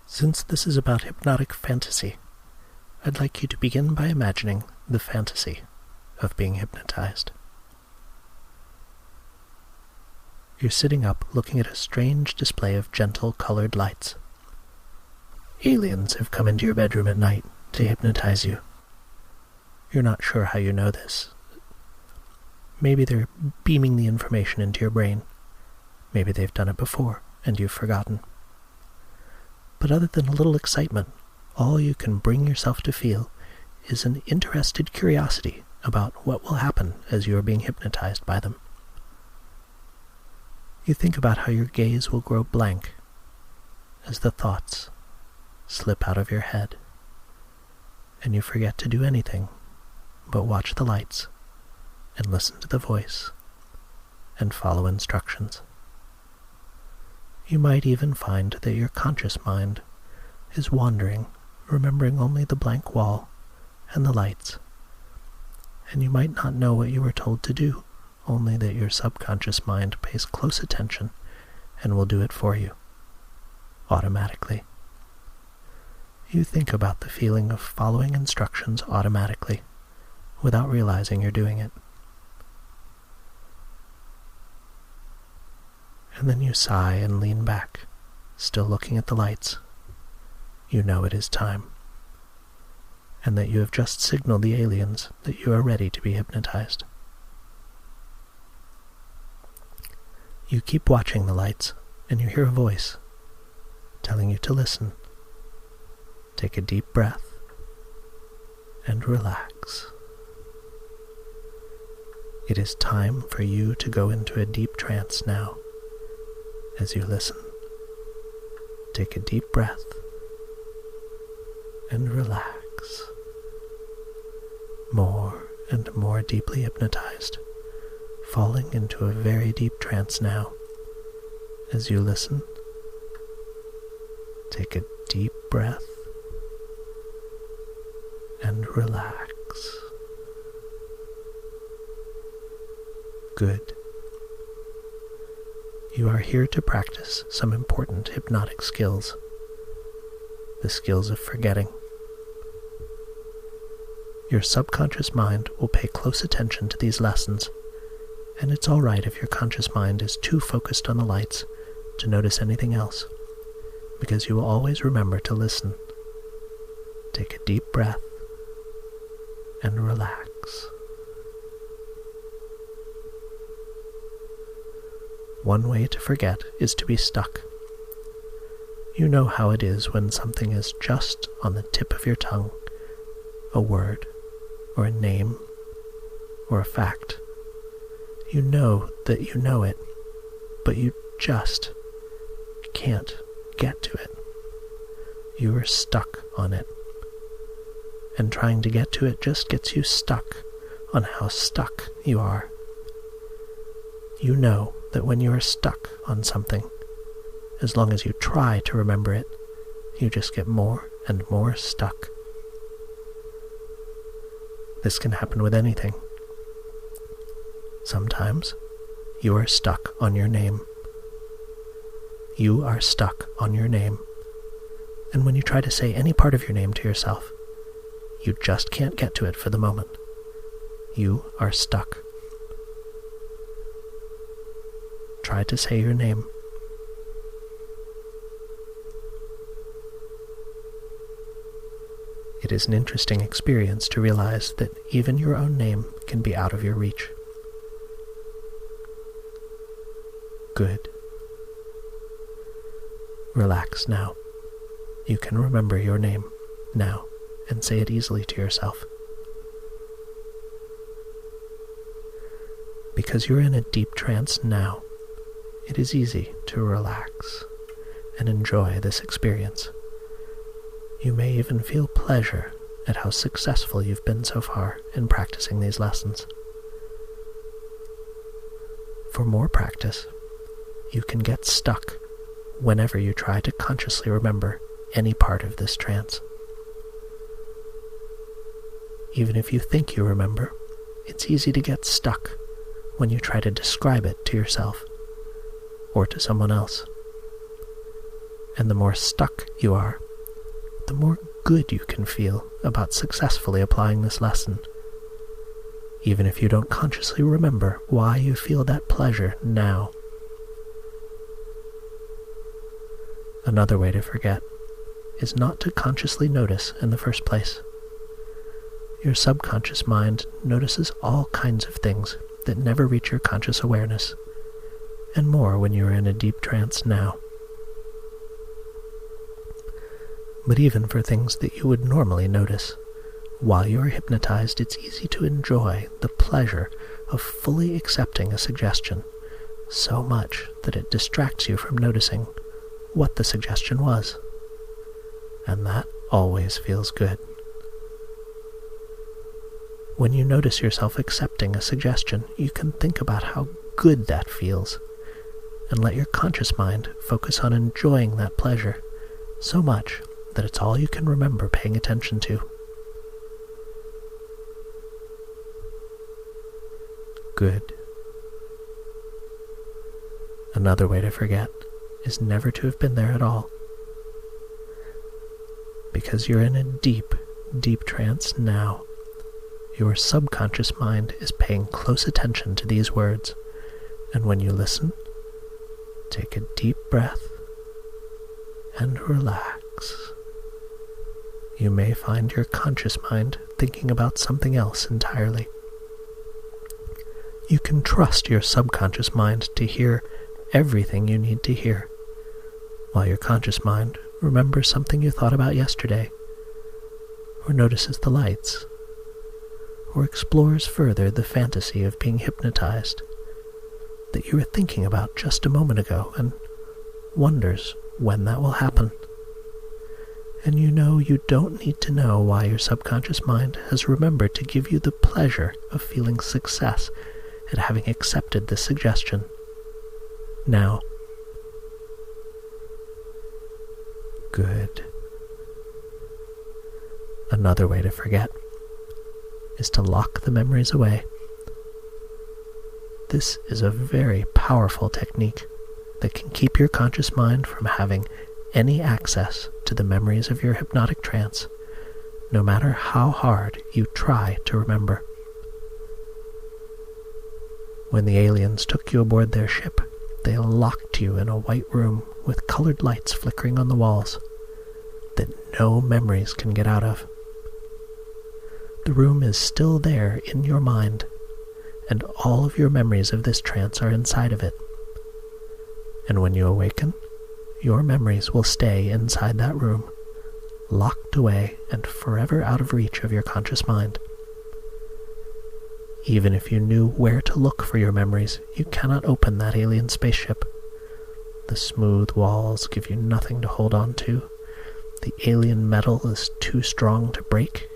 Since this is about hypnotic fantasy, I'd like you to begin by imagining the fantasy of being hypnotized. You're sitting up looking at a strange display of gentle colored lights. Aliens have come into your bedroom at night to hypnotize you. You're not sure how you know this. Maybe they're beaming the information into your brain. Maybe they've done it before and you've forgotten. But other than a little excitement, all you can bring yourself to feel is an interested curiosity about what will happen as you are being hypnotized by them. You think about how your gaze will grow blank as the thoughts slip out of your head, and you forget to do anything but watch the lights and listen to the voice and follow instructions. You might even find that your conscious mind is wandering, remembering only the blank wall and the lights, and you might not know what you were told to do, only that your subconscious mind pays close attention and will do it for you, automatically. You think about the feeling of following instructions automatically, without realizing you're doing it. And then you sigh and lean back, still looking at the lights. You know it is time, and that you have just signaled the aliens that you are ready to be hypnotized. You keep watching the lights, and you hear a voice telling you to listen. Take a deep breath and relax. It is time for you to go into a deep trance now. As you listen, take a deep breath and relax. More and more deeply hypnotized, falling into a very deep trance now. As you listen, take a deep breath and relax. Good. You are here to practice some important hypnotic skills. The skills of forgetting. Your subconscious mind will pay close attention to these lessons, and it's all right if your conscious mind is too focused on the lights to notice anything else, because you will always remember to listen. Take a deep breath and relax. One way to forget is to be stuck. You know how it is when something is just on the tip of your tongue, a word, or a name, or a fact. You know that you know it, but you just can't get to it. You are stuck on it, and trying to get to it just gets you stuck on how stuck you are. You know that when you are stuck on something, as long as you try to remember it, you just get more and more stuck. This can happen with anything. Sometimes you are stuck on your name. You are stuck on your name. And when you try to say any part of your name to yourself, you just can't get to it for the moment. You are stuck. Try to say your name. It is an interesting experience to realize that even your own name can be out of your reach. Good. Relax now. You can remember your name now and say it easily to yourself. Because you're in a deep trance now, it is easy to relax and enjoy this experience. You may even feel pleasure at how successful you've been so far in practicing these lessons. For more practice, you can get stuck whenever you try to consciously remember any part of this trance. Even if you think you remember, it's easy to get stuck when you try to describe it to yourself or to someone else. And the more stuck you are, the more good you can feel about successfully applying this lesson, even if you don't consciously remember why you feel that pleasure now. Another way to forget is not to consciously notice in the first place. Your subconscious mind notices all kinds of things that never reach your conscious awareness, and more when you are in a deep trance now. But even for things that you would normally notice, while you are hypnotized, it's easy to enjoy the pleasure of fully accepting a suggestion so much that it distracts you from noticing what the suggestion was. And that always feels good. When you notice yourself accepting a suggestion, you can think about how good that feels, and let your conscious mind focus on enjoying that pleasure so much that it's all you can remember paying attention to. Good. Another way to forget is never to have been there at all. Because you're in a deep, deep trance now, your subconscious mind is paying close attention to these words, and when you listen, take a deep breath and relax. You may find your conscious mind thinking about something else entirely. You can trust your subconscious mind to hear everything you need to hear, while your conscious mind remembers something you thought about yesterday, or notices the lights, or explores further the fantasy of being hypnotized that you were thinking about just a moment ago and wonders when that will happen. And you know you don't need to know why your subconscious mind has remembered to give you the pleasure of feeling success at having accepted this suggestion. Now. Good. Another way to forget is to lock the memories away. This is a very powerful technique that can keep your conscious mind from having any access to the memories of your hypnotic trance, no matter how hard you try to remember. When the aliens took you aboard their ship, they locked you in a white room with colored lights flickering on the walls that no memories can get out of. The room is still there in your mind, and all of your memories of this trance are inside of it. And when you awaken, your memories will stay inside that room, locked away and forever out of reach of your conscious mind. Even if you knew where to look for your memories, you cannot open that alien spaceship. The smooth walls give you nothing to hold on to. The alien metal is too strong to break.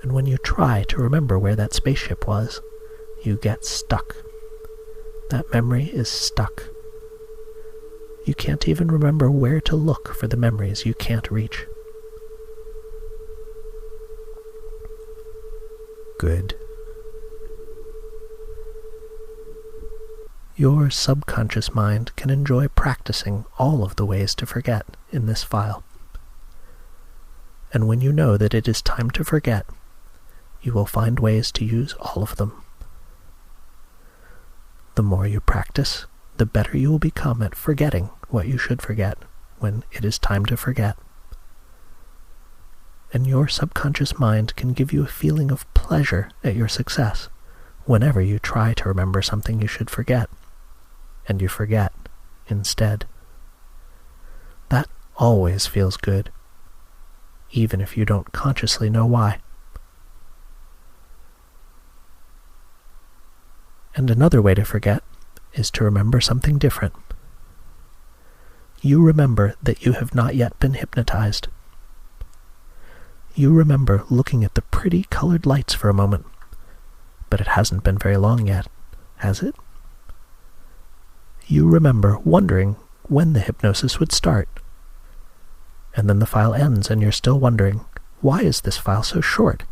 And when you try to remember where that spaceship was, you get stuck. That memory is stuck. You can't even remember where to look for the memories you can't reach. Good. Your subconscious mind can enjoy practicing all of the ways to forget in this file. And when you know that it is time to forget, you will find ways to use all of them. The more you practice, the better you will become at forgetting what you should forget when it is time to forget. And your subconscious mind can give you a feeling of pleasure at your success whenever you try to remember something you should forget, and you forget instead. That always feels good, even if you don't consciously know why. And another way to forget is to remember something different. You remember that you have not yet been hypnotized. You remember looking at the pretty colored lights for a moment, but it hasn't been very long yet, has it? You remember wondering when the hypnosis would start. And then the file ends and you're still wondering, why is this file so short?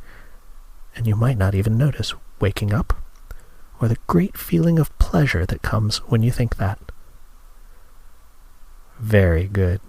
And you might not even notice waking up, or the great feeling of pleasure that comes when you think that. Very good.